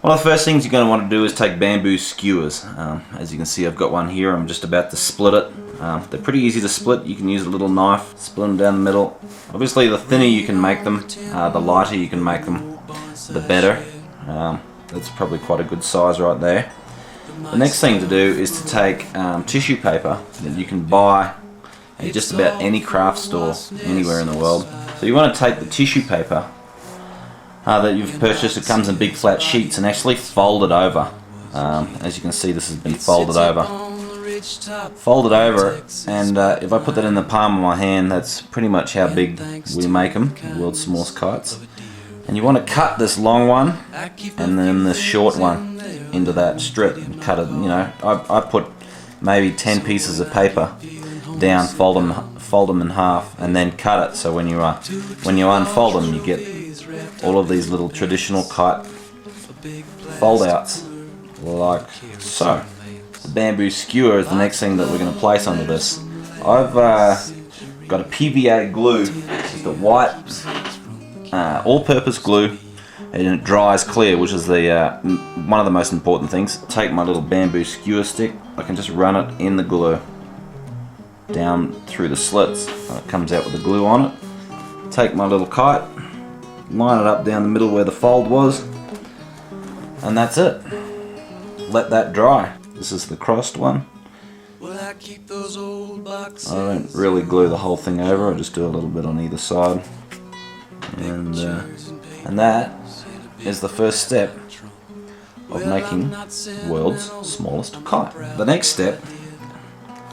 One of the first things you're going to want to do is take bamboo skewers. As you can see, I've got one here. I'm just about to split it. They're pretty easy to split. You can use a little knife, split them down the middle. Obviously the thinner you can make them, the lighter you can make them, the better. That's probably quite a good size right there. The next thing to do is to take tissue paper that you can buy at just about any craft store anywhere in the world. So you want to take the tissue paper that you've purchased. It comes in big flat sheets, and actually fold it over. As you can see, this has been folded over. Fold it over, and if I put that in the palm of my hand, that's pretty much how big we make them, the world's smallest kites. And you want to cut this long one and then this short one into that strip and cut it. You know, I put maybe 10 pieces of paper down, fold them in half, and then cut it. So when you unfold them, you get all of these little traditional kite fold outs, like so. The bamboo skewer is the next thing that we're going to place onto this. I've got a PVA glue, just a white all-purpose glue, and it dries clear, which is the one of the most important things. Take my little bamboo skewer stick, I can just run it in the glue down through the slits. It comes out with the glue on it. Take my little kite, line it up down the middle where the fold was, and that's it. Let that dry. This is the crossed one. I don't really glue the whole thing over, I just do a little bit on either side. And that is the first step of making the world's smallest kite. The next step,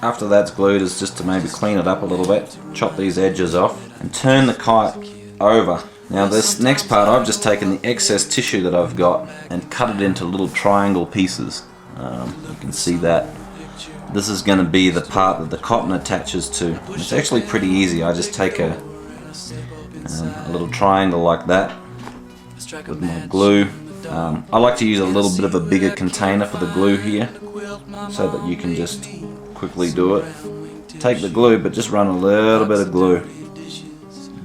after that's glued, is just to maybe clean it up a little bit, chop these edges off, and turn the kite over. Now this next part, I've just taken the excess tissue that I've got and cut it into little triangle pieces. You can see that. This is going to be the part that the cotton attaches to. It's actually pretty easy. I just take a little triangle like that with my glue. I like to use a little bit of a bigger container for the glue here, so that you can just quickly do it. Take the glue, but just run a little bit of glue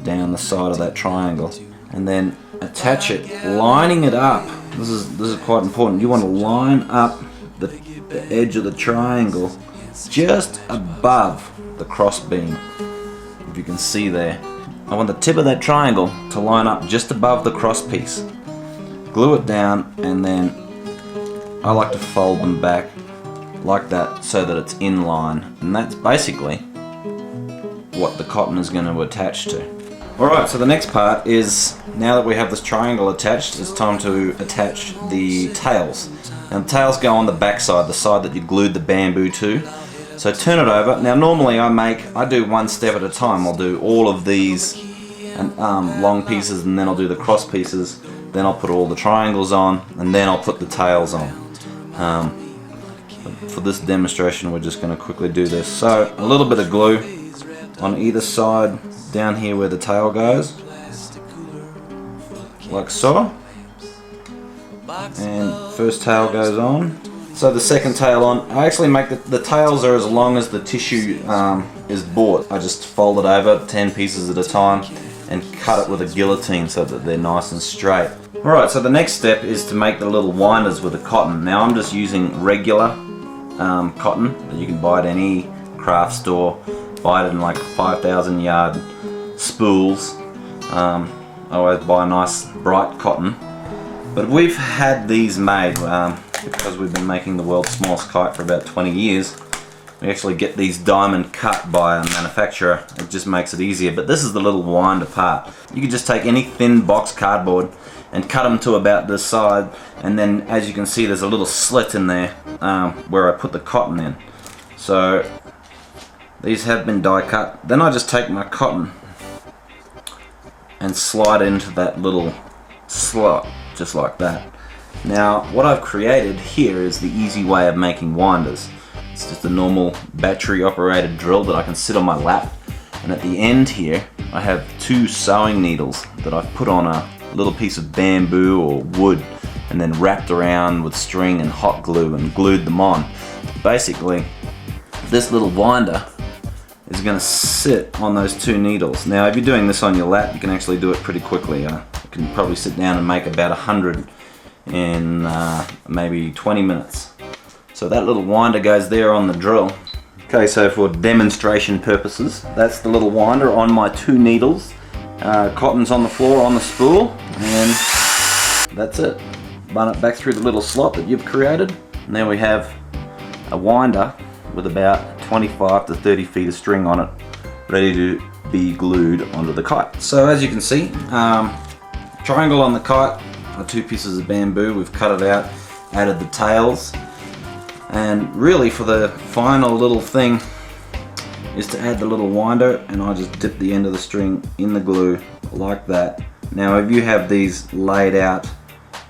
down the side of that triangle, and then attach it, lining it up. This is quite important. You want to line up the edge of the triangle just above the cross beam. If you can see there, I want the tip of that triangle to line up just above the cross piece. Glue it down, and then I like to fold them back like that so that it's in line, and that's basically what the cotton is going to attach to. Alright, so the next part is, now that we have this triangle attached, it's time to attach the tails. Now the tails go on the back side, the side that you glued the bamboo to. So turn it over. Now normally I do one step at a time. I'll do all of these long pieces, and then I'll do the cross pieces, then I'll put all the triangles on, and then I'll put the tails on. For this demonstration, we're just going to quickly do this. So a little bit of glue on either side down here where the tail goes, like so. And first tail goes on. So the second tail on. I actually make the tails are as long as the tissue is bought. I just fold it over 10 pieces at a time and cut it with a guillotine so that they're nice and straight. Alright, so the next step is to make the little winders with the cotton. Now I'm just using regular cotton that you can buy at any craft store. Buy it in like 5,000 yard spools. I always buy nice bright cotton. But we've had these made because we've been making the world's smallest kite for about 20 years. We actually get these diamond cut by a manufacturer. It just makes it easier. But this is the little winder part. You can just take any thin box cardboard and cut them to about this side, and then as you can see there's a little slit in there where I put the cotton in. So these have been die cut. Then I just take my cotton and slide into that little slot, just like that. Now what I've created here is the easy way of making winders. It's just a normal battery operated drill that I can sit on my lap, and at the end here I have 2 sewing needles that I've put on a little piece of bamboo or wood and then wrapped around with string and hot glue and glued them on. Basically this little winder is going to sit on those 2 needles. Now if you're doing this on your lap, you can actually do it pretty quickly. You can probably sit down and make about 100 in maybe 20 minutes. So that little winder goes there on the drill. Okay, so for demonstration purposes, that's the little winder on my 2 needles. Cotton's on the floor on the spool, and that's it. Run it back through the little slot that you've created, and there we have a winder with about 25 to 30 feet of string on it, ready to be glued onto the kite. So as you can see, triangle on the kite are 2 pieces of bamboo. We've cut it out, added the tails, and really for the final little thing is to add the little winder, and I just dip the end of the string in the glue like that. Now if you have these laid out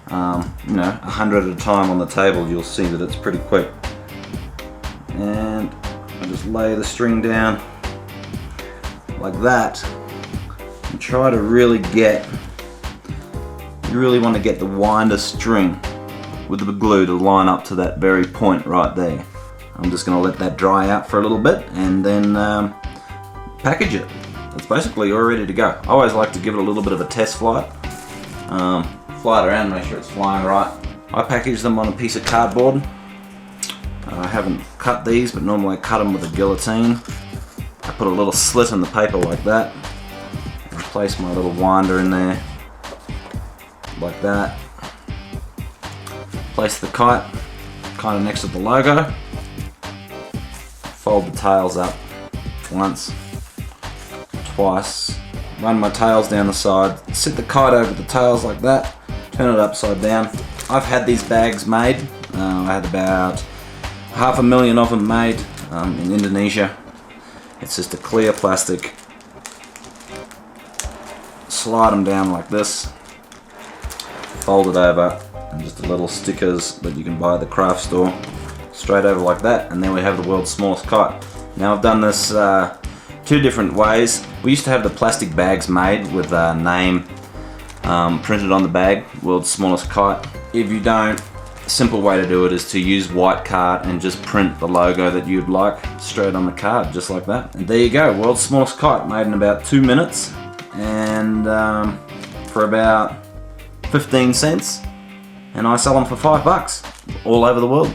100 at a time on the table, you'll see that it's pretty quick. And I just lay the string down like that and try to really want to get the winder string with the glue to line up to that very point right there. I'm just going to let that dry out for a little bit and then package it. It's basically all ready to go. I always like to give it a little bit of a test flight. Fly it around, make sure it's flying right. I package them on a piece of cardboard. I haven't cut these, but normally I cut them with a guillotine. I put a little slit in the paper like that and place my little winder in there like that. Place the kite kind of next to the logo. Fold the tails up once, twice. Run my tails down the side. Sit the kite over the tails like that. Turn it upside down. I've had these bags made. I had about 500,000 of them made in Indonesia. It's just a clear plastic. Slide them down like this. Fold it over, and just the little stickers that you can buy at the craft store. Straight over like that, and then we have the world's smallest kite. Now I've done this 2 different ways. We used to have the plastic bags made with a name printed on the bag, world's smallest kite. If you don't, a simple way to do it is to use white card and just print the logo that you'd like straight on the card, just like that. And there you go, world's smallest kite, made in about 2 minutes, and for about 15 cents, and I sell them for $5 all over the world.